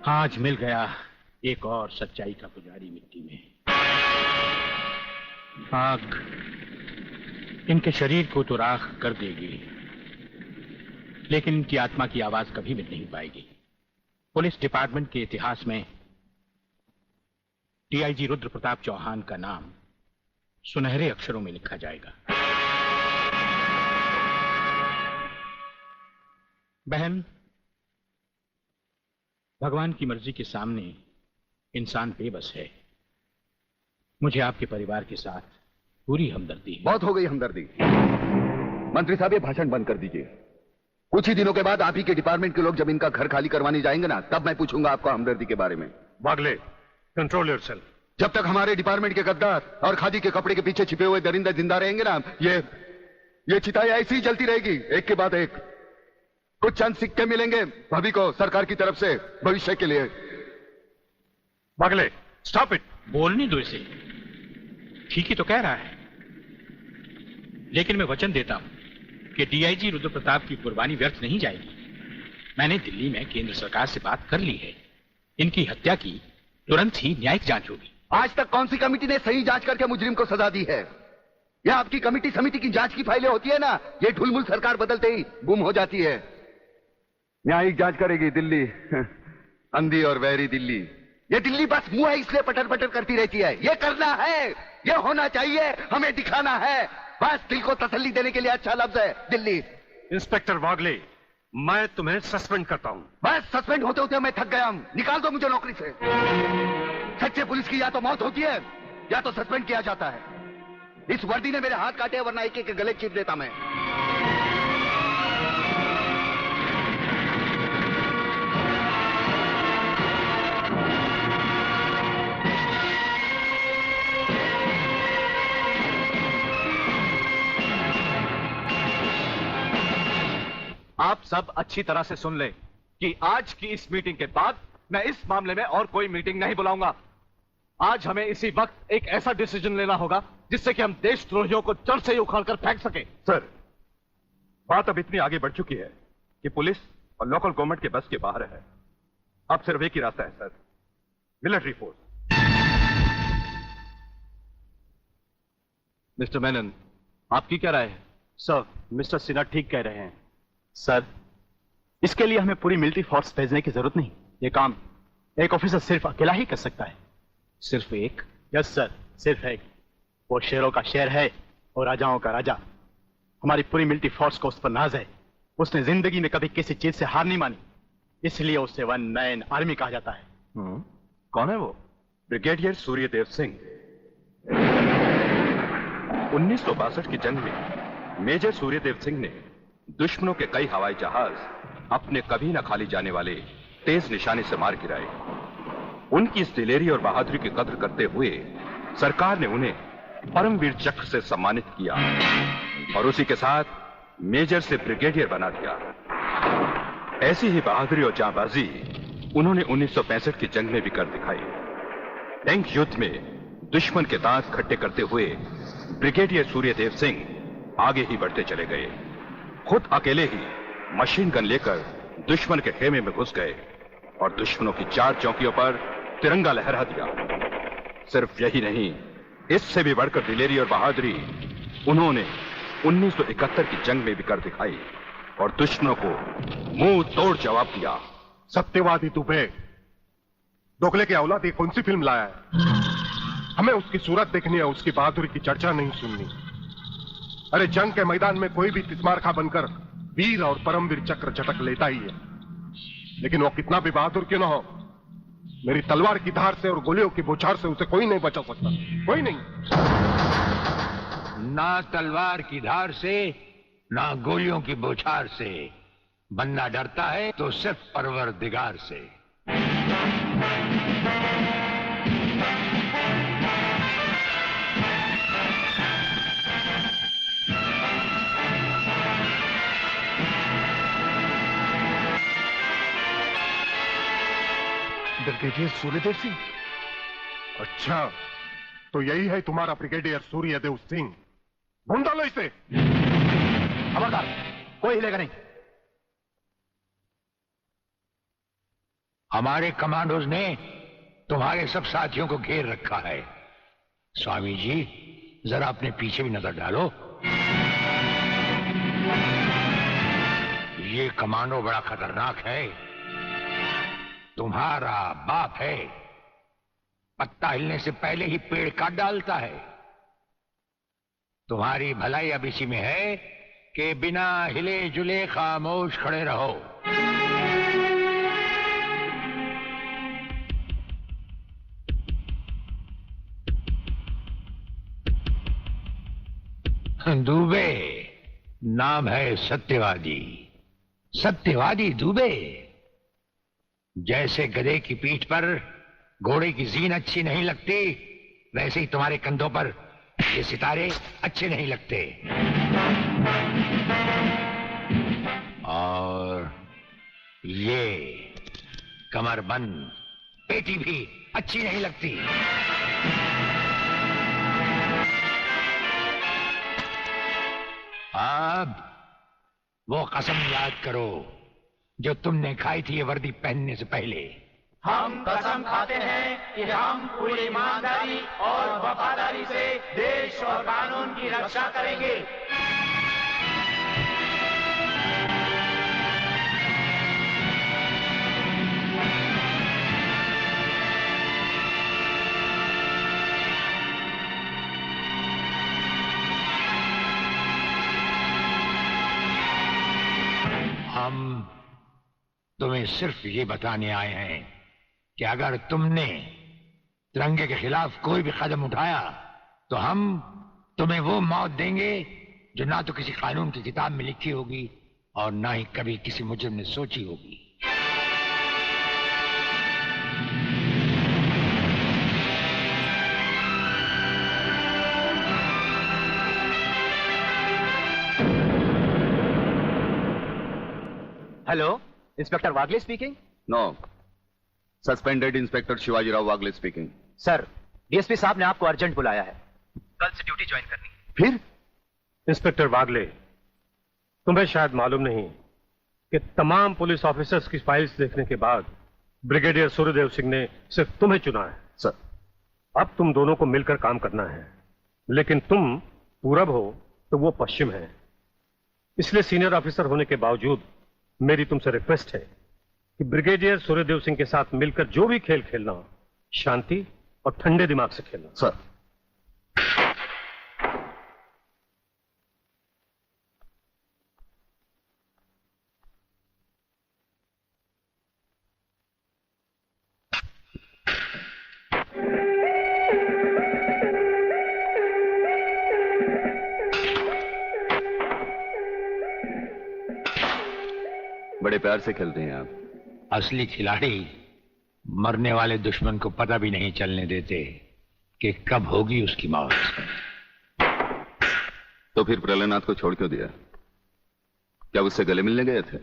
आज मिल गया एक और सच्चाई का पुजारी मिट्टी में। आग इनके शरीर को तो राख कर देगी, लेकिन इनकी आत्मा की आवाज कभी मिट नहीं पाएगी। पुलिस डिपार्टमेंट के इतिहास में डीआईजी रुद्र प्रताप चौहान का नाम सुनहरे अक्षरों में लिखा जाएगा। बहन, भगवान की मर्जी के सामने इंसान बेबस है। मुझे आपके परिवार के साथ पूरी हमदर्दी है। बहुत हो गई हमदर्दी। मंत्री साहब, ये भाषण बंद कर दीजिए। कुछ ही दिनों के बाद आप ही के डिपार्टमेंट के लोग जब इनका घर खाली करवाने जाएंगे ना, तब मैं पूछूंगा आपको हमदर्दी के बारे में। Bagle, control yourself. जब तक हमारे डिपार्टमेंट के गद्दार और खादी के कपड़े के पीछे छिपे हुए दरिंदे जिंदा रहेंगे ना, ये चिताएं ऐसी ही जलती रहेगी, एक के बाद एक। कुछ चंद सिक्के मिलेंगे भाभी को सरकार की तरफ से भविष्य के लिए। Bagle, stop it. बोलने दो इसे, ठीक ही तो कह रहा है। लेकिन मैं वचन देता हूं कि डीआईजी रुद्र प्रताप की कुर्बानी व्यर्थ नहीं जाएगी। मैंने दिल्ली में केंद्र सरकार से बात कर ली है। इनकी हत्या की तुरंत ही न्यायिक जांच होगी। आज तक कौन सी कमेटी ने सही जांच करके मुजरिम को सजा दी है? यह आपकी कमेटी समिति की जांच की फाइलें होती है ना, ये ढुलमुल सरकार बदलते ही गुम हो जाती है। न्यायिक जांच करेगी दिल्ली, अंधी और वैरी दिल्ली। ये दिल्ली बस मुंह है इसलिए पटर पटर करती रहती है। ये करना है, ये होना चाहिए, हमें दिखाना है। बस दिल को तसल्ली देने के लिए अच्छा लफ्ज है दिल्ली। इंस्पेक्टर वागले, मैं तुम्हें सस्पेंड करता हूं। बस सस्पेंड होते होते मैं थक गया हूं। निकाल दो मुझे नौकरी से। सच्चे पुलिस की या तो मौत होती है या तो सस्पेंड किया जाता है। इस वर्दी ने मेरे हाथ काटे, वरना एक एक गले चीर देता मैं। आप सब अच्छी तरह से सुन लें कि आज की इस मीटिंग के बाद मैं इस मामले में और कोई मीटिंग नहीं बुलाऊंगा। आज हमें इसी वक्त एक ऐसा डिसीजन लेना होगा जिससे कि हम देशद्रोहियों को जड़ से ही उखाड़कर फेंक सके। सर, बात अब इतनी आगे बढ़ चुकी है कि पुलिस और लोकल गवर्नमेंट के बस के बाहर है। अब सिर्फ एक ही रास्ता है sir, military force. Mister Menon, आपकी क्या राय है? सर, मिस्टर सिन्हा ठीक कह रहे हैं। सर, इसके लिए हमें पूरी मिलिट्री फोर्स भेजने की जरूरत नहीं। ये काम एक ऑफिसर सिर्फ अकेला ही कर सकता है। सिर्फ एक? यस सर, सिर्फ एक। वो शेरों का शेर है और राजाओं का राजा। हमारी पूरी मिलिट्री फोर्स को उस पर नाज है। उसने जिंदगी में कभी किसी चीज से हार नहीं मानी, इसलिए उसे वन मैन आर्मी कहा जाता है। कौन है वो? ब्रिगेडियर सूर्यदेव सिंह। 1962 की जंग में मेजर सूर्यदेव सिंह ने दुश्मनों के कई हवाई जहाज अपने कभी न खाली जाने वाले तेज निशाने से मार गिराए। उनकी इस दिलेरी और बहादुरी की कद्र करते हुए सरकार ने उन्हें परमवीर चक्र से सम्मानित किया और उसी के साथ मेजर से ब्रिगेडियर बना दिया। ऐसी ही बहादुरी और जांबाजी उन्होंने 1965 की जंग में भी कर दिखाई। टैंक युद्ध में दुश्मन के दांत खट्टे करते हुए ब्रिगेडियर सूर्यदेव सिंह आगे ही बढ़ते चले गए। खुद अकेले ही मशीन गन लेकर दुश्मन के खेमे में घुस गए और दुश्मनों की 4 चौकियों पर तिरंगा लहरा दिया। सिर्फ यही नहीं, इससे भी बढ़कर दिलेरी और बहादुरी उन्होंने 1971 की जंग में भी कर दिखाई और दुश्मनों को मुंह तोड़ जवाब दिया। सत्यवादी दुबे, दोगले के औलाद, कौन सी फिल्म लाया है? हमें उसकी सूरत देखनी है, उसकी बहादुरी की चर्चा नहीं सुननी। अरे जंग के मैदान में कोई भी तिस्मारखा बनकर वीर और परमवीर चक्र झटक लेता ही है, लेकिन वो कितना भी बहादुर क्यों ना हो, मेरी तलवार की धार से और गोलियों की बौछार से उसे कोई नहीं बचा सकता। कोई नहीं। ना तलवार की धार से, ना गोलियों की बौछार से। बनना डरता है तो सिर्फ परवरदिगार से। ब्रिगेडियर सूर्यदेव सिंह? अच्छा, तो यही है तुम्हारा ब्रिगेडियर सूर्यदेव सिंह। ढूंढ लो इसे। खबरदार, कोई हिलेगा नहीं। हमारे कमांडोज ने तुम्हारे सब साथियों को घेर रखा है। स्वामी जी, जरा अपने पीछे भी नजर डालो। ये कमांडो बड़ा खतरनाक है। तुम्हारा बाप है, पत्ता हिलने से पहले ही पेड़ काट डालता है। तुम्हारी भलाई अब इसी में है कि बिना हिले जुले खामोश खड़े रहो। दुबे नाम है सत्यवादी। सत्यवादी दुबे। जैसे गधे की पीठ पर घोड़े की जीन अच्छी नहीं लगती, वैसे ही तुम्हारे कंधों पर ये सितारे अच्छे नहीं लगते। और ये कमरबंद पेटी भी अच्छी नहीं लगती। अब वो कसम याद करो जो तुमने खाई थी ये वर्दी पहनने से पहले। हम कसम खाते हैं कि हम पूरी ईमानदारी और वफादारी से देश और कानून की रक्षा करेंगे। हम तुम्हें सिर्फ ये बताने आए हैं कि अगर तुमने तिरंगे के खिलाफ कोई भी कदम उठाया तो हम तुम्हें वो मौत देंगे जो ना तो किसी कानून की किताब में लिखी होगी और ना ही कभी किसी मुजरिम ने सोची होगी। Hello, inspector Wagle speaking. No, suspended inspector Shivaji Rao Wagle speaking. Sir, DSP साहब ने आपको अर्जेंट बुलाया है। कल से ड्यूटी ज्वाइन करनी है। फिर इंस्पेक्टर वागले, तुम्हें शायद मालूम नहीं कि तमाम पुलिस ऑफिसर्स की फाइल्स देखने के बाद ब्रिगेडियर सूर्यदेव सिंह ने सिर्फ तुम्हें चुना है। सर, अब तुम दोनों को मिलकर काम करना है, लेकिन तुम पूरब हो तो वो पश्चिम है। इसलिए सीनियर ऑफिसर होने के बावजूद मेरी तुमसे रिक्वेस्ट है कि ब्रिगेडियर सूर्यदेव सिंह के साथ मिलकर जो भी खेल खेलना हो, शांति और ठंडे दिमाग से खेलना। सर, बड़े प्यार से खेलते हैं आप। असली खिलाड़ी मरने वाले दुश्मन को पता भी नहीं चलने देते कि कब होगी उसकी मौत। तो फिर प्रलयनाथ को छोड़ क्यों दिया? क्या उससे गले मिलने गए थे?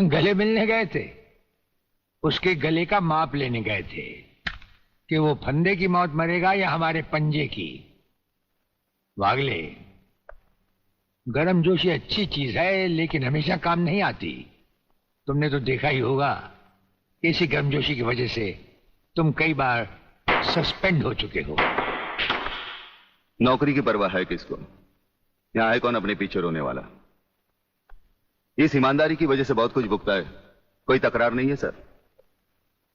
गले मिलने गए थे? उसके गले का माप लेने गए थे कि वो फंदे की मौत मरेगा या हमारे पंजे की। वागले, गर्मजोशी अच्छी चीज है लेकिन हमेशा काम नहीं आती। तुमने तो देखा ही होगा, इसी गर्मजोशी की वजह से तुम कई बार सस्पेंड हो चुके हो। नौकरी की परवाह है किसको? यहां है कौन अपने पीछे रोने वाला? इस ईमानदारी की वजह से बहुत कुछ भुगता है, कोई तकरार नहीं है सर।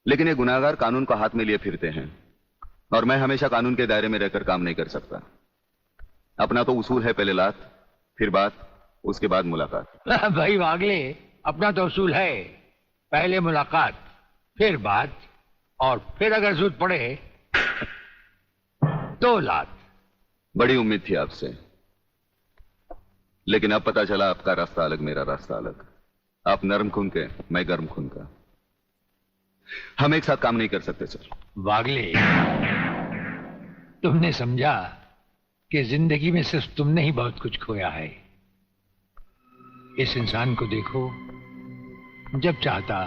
लेकिन ये गुनाहगार कानून को हाथ में लिए फिरते हैं और मैं हमेशा कानून के दायरे में रहकर काम नहीं कर सकता। अपना तो उसूल है, पहले लात फिर बात, उसके बाद मुलाकात। भाई वागले, अपना तो उसूल है, पहले मुलाकात फिर बात और फिर अगर जरूरत पड़े तो लात। बड़ी उम्मीद थी आपसे, लेकिन अब पता चला आपका रास्ता अलग, मेरा रास्ता अलग। आप नरम खून के, मैं गर्म खून का। हम एक साथ काम नहीं कर सकते सर। वागले, तुमने समझा कि जिंदगी में सिर्फ तुमने ही बहुत कुछ खोया है। इस इंसान को देखो, जब चाहता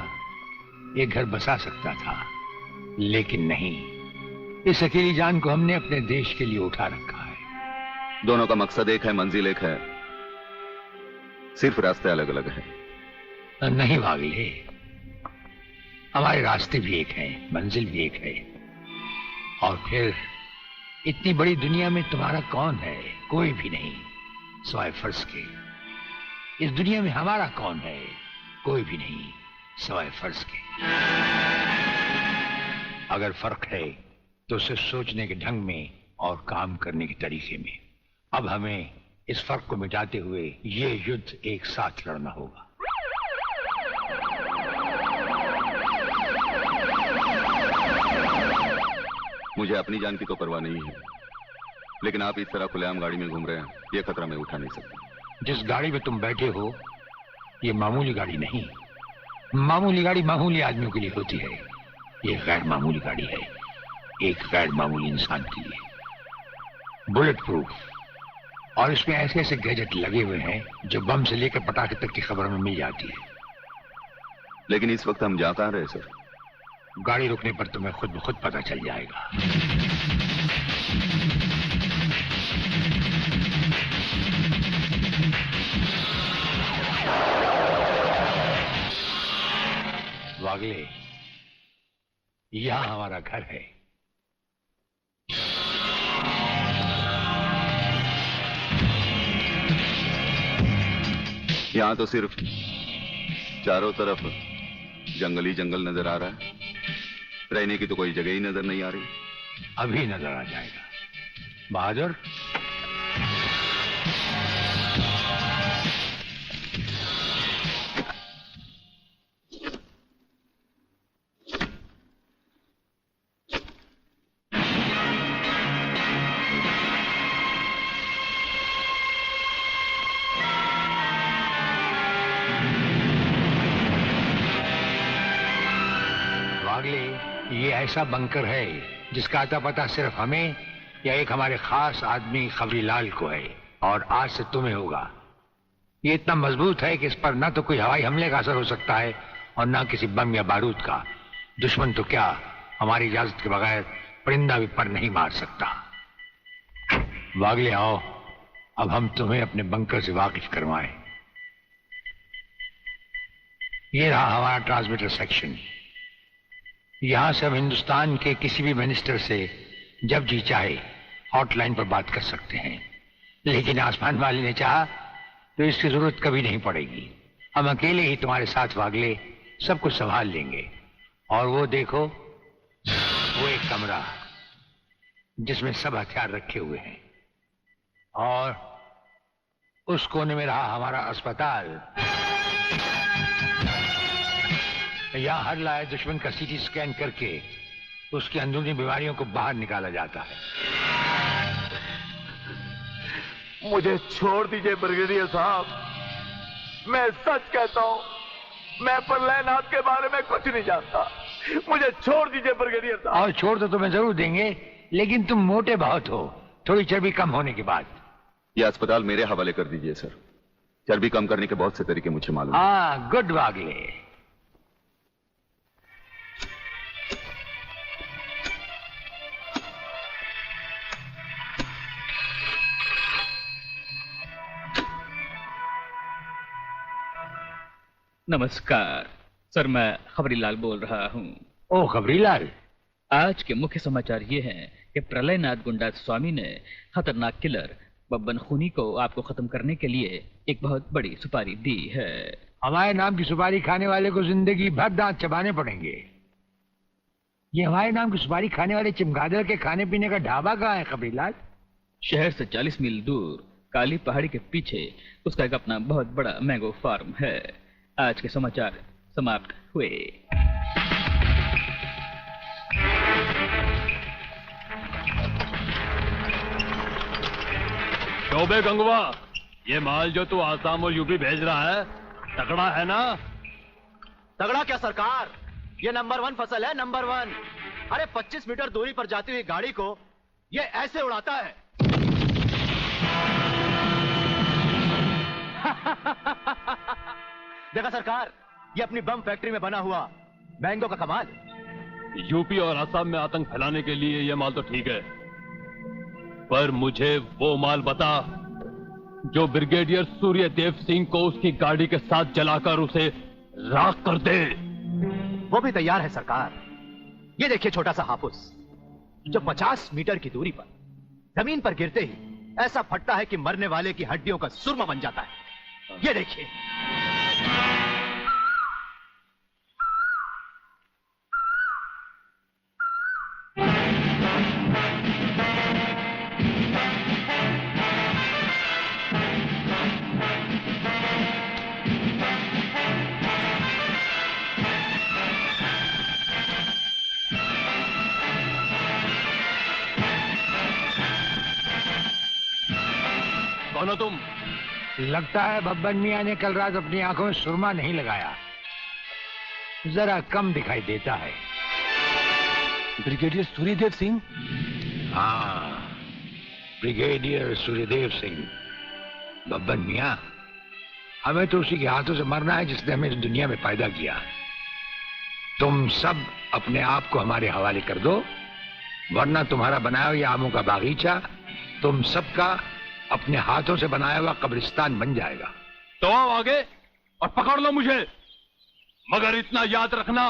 ये घर बसा सकता था, लेकिन नहीं। इस अकेली जान को हमने अपने देश के लिए उठा रखा है। दोनों का मकसद एक है, मंजिल एक है, सिर्फ रास्ते अलग अलग हैं। नहीं वागले, हमारे रास्ते भी एक हैं, मंजिल भी एक है। और फिर इतनी बड़ी दुनिया में तुम्हारा कौन है? कोई भी नहीं, सिवाय फर्ज के। इस दुनिया में हमारा कौन है? कोई भी नहीं, सिवाय फर्ज के। अगर फर्क है तो सिर्फ सोचने के ढंग में और काम करने के तरीके में। अब हमें इस फर्क को मिटाते हुए ये युद्ध एक साथ लड़ना होगा। मुझे अपनी जान की तो परवाह नहीं है, लेकिन आप इस तरह खुलेआम गाड़ी में घूम रहे हैं, ये खतरा मैं उठा नहीं सकता। जिस गाड़ी में तुम बैठे हो ये मामूली गाड़ी नहीं। मामूली गाड़ी मामूली आदमियों के लिए होती है, ये गैर मामूली गाड़ी है, एक गैर मामूली इंसान के लिए। बुलेट प्रूफ, और इसमें ऐसे ऐसे गैजेट लगे हुए हैं जो बम से लेकर पटाखे तक की खबर में मिल जाती है। लेकिन इस वक्त हम जा कहां रहे सर? गाड़ी रुकने पर तुम्हें खुद ब खुद पता चल जाएगा। वागले, यहां हमारा घर है। यहां तो सिर्फ चारों तरफ जंगल ही जंगल नजर आ रहा है, रहने की तो कोई जगह ही नजर नहीं आ रही। अभी नजर आ जाएगा बहादुर। ये ऐसा बंकर है जिसका अता पता सिर्फ हमें या एक हमारे खास आदमी खबरीलाल को है, और आज से तुम्हें होगा। ये इतना मजबूत है कि इस पर ना तो कोई हवाई हमले का असर हो सकता है और ना किसी बम या बारूद का। दुश्मन तो क्या, हमारी इजाजत के बगैर परिंदा भी पर नहीं मार सकता। वागले आओ, अब हम तुम्हें अपने बंकर से वाकिफ करवाएं। ये रहा हमारा ट्रांसमीटर सेक्शन। यहां से हम हिंदुस्तान के किसी भी मिनिस्टर से जब जी चाहे हॉटलाइन पर बात कर सकते हैं, लेकिन आसमान वाले ने चाहा तो इसकी जरूरत कभी नहीं पड़ेगी। हम अकेले ही तुम्हारे साथ वागले सब कुछ संभाल लेंगे। और वो देखो, वो एक कमरा जिसमें सब हथियार रखे हुए हैं, और उस कोने में रहा हमारा अस्पताल। यहाँ हर लाए दुश्मन का सीटी स्कैन करके उसकी अंदरूनी बीमारियों को बाहर निकाला जाता है। मुझे छोड़ दीजिए ब्रिगेडियर साहब, मैं सच कहता हूँ, मैं प्रलयनाथ के बारे में कुछ नहीं जानता। मुझे छोड़ दीजिए ब्रिगेडियर साहब। और छोड़ तो तुम्हें जरूर देंगे, लेकिन तुम मोटे बहुत हो, थोड़ी चर्बी कम होने के बाद। यह अस्पताल मेरे हवाले कर दीजिए सर, चर्बी कम करने के बहुत से तरीके मुझे मालूम है। हाँ, गुड वागले। नमस्कार सर, मैं खबरीलाल बोल रहा हूँ। ओ खबरीलाल, आज के मुख्य समाचार ये हैं कि प्रलयनाथ गुंडा स्वामी ने खतरनाक किलर बब्बन खूनी को आपको खत्म करने के लिए एक बहुत बड़ी सुपारी दी है। हमारे नाम की सुपारी खाने वाले को जिंदगी भर दांत चबाने पड़ेंगे। ये हमारे नाम की सुपारी खाने वाले चमगादड़ के खाने पीने का ढाबा कहाँ है खबरीलाल? शहर से 40 मील दूर काली पहाड़ी के पीछे उसका एक अपना बहुत बड़ा मैंगो फार्म है। आज के समाचार समाप्त हुए। शोभे गंगवा, ये माल जो तू आसाम और यूपी भेज रहा है तगड़ा है ना? तगड़ा क्या सरकार, ये नंबर 1 फसल है, नंबर 1। अरे 25 मीटर दूरी पर जाती हुई गाड़ी को ये ऐसे उड़ाता है। देखा सरकार, ये अपनी बम फैक्ट्री में बना हुआ मैंगो का कमाल। यूपी और असम में आतंक फैलाने के लिए ये माल तो ठीक है, पर मुझे वो माल बता जो ब्रिगेडियर सूर्यदेव सिंह को उसकी गाड़ी के साथ जलाकर उसे राख कर दे। वो भी तैयार है सरकार। ये देखिए छोटा सा हाफुस जो 50 मीटर की दूरी पर जमीन पर गिरते ही ऐसा फटता है कि मरने वाले की हड्डियों का सुरमा बन जाता है। ये देखिए। कौन हो तुम? लगता है बब्बन मियां ने कल रात अपनी आंखों में सुरमा नहीं लगाया, जरा कम दिखाई देता है। ब्रिगेडियर सूर्यदेव सिंह? हाँ, ब्रिगेडियर सूर्यदेव सिंह। बब्बन मियां, हमें तो उसी के हाथों से मरना है जिसने हमें इस दुनिया में पैदा किया। तुम सब अपने आप को हमारे हवाले कर दो, वरना तुम्हारा बनाया हुआ आमों का बागीचा तुम सबका अपने हाथों से बनाया हुआ कब्रिस्तान बन जाएगा। तो आओ आगे और पकड़ लो मुझे, मगर इतना याद रखना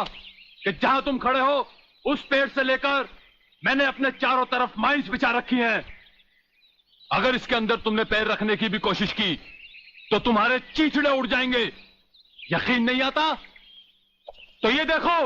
कि जहां तुम खड़े हो उस पेड़ से लेकर मैंने अपने चारों तरफ माइंस बिछा रखी हैं। अगर इसके अंदर तुमने पैर रखने की भी कोशिश की तो तुम्हारे चीथड़े उड़ जाएंगे। यकीन नहीं आता तो ये देखो।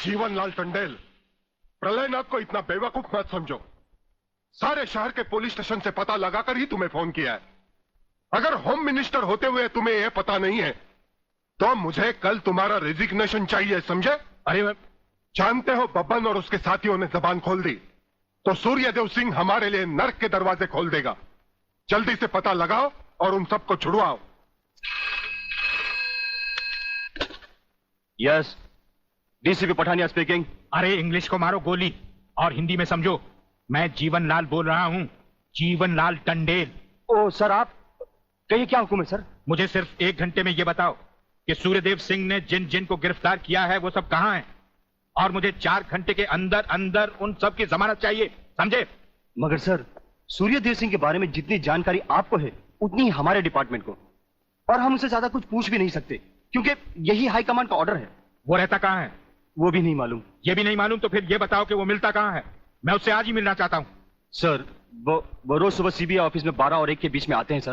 जीवनलाल टंडेल, प्रलयनाथ को इतना बेवकूफ मत समझो। सारे शहर के पुलिस स्टेशन से पता लगाकर ही तुम्हें फोन किया है। अगर होम मिनिस्टर होते हुए तुम्हें यह पता नहीं है तो मुझे कल तुम्हारा रेजिग्नेशन चाहिए, समझे? अरे जानते हो बब्बन और उसके साथियों ने जबान खोल दी तो सूर्यदेव सिंह हमारे लिए नर्क के दरवाजे खोल देगा। जल्दी से पता लगाओ और उन सबको छुड़वाओ। Yes, DCP Pathania speaking. अरे इंग्लिश को मारो गोली और हिंदी में समझो। मैं जीवनलाल बोल रहा हूं, जीवनलाल टंडेल। ओ सर, आप कहिए, क्या हुक्म है सर? मुझे सिर्फ 1 घंटे में यह बताओ कि सूर्यदेव सिंह ने जिन जिन को गिरफ्तार किया है वो सब कहां हैं, और मुझे 4 घंटे के अंदर अंदर उन सब की जमानत चाहिए, समझे? मगर सर, सूर्यदेव सिंह के बारे में जितनी जानकारी आपको है उतनी ही हमारे डिपार्टमेंट को, और हम उसे ज्यादा कुछ पूछ भी नहीं सकते क्योंकि यही हाई कमांड का ऑर्डर है। वो रहता कहां है? वो भी नहीं मालूम। ये भी नहीं मालूम तो फिर ये बताओ कि वो मिलता कहां है? मैं उससे आज ही मिलना चाहता हूं। सर, वो रोज सुबह सीबीआई ऑफिस में 12 और 1 के बीच में आते हैं सर।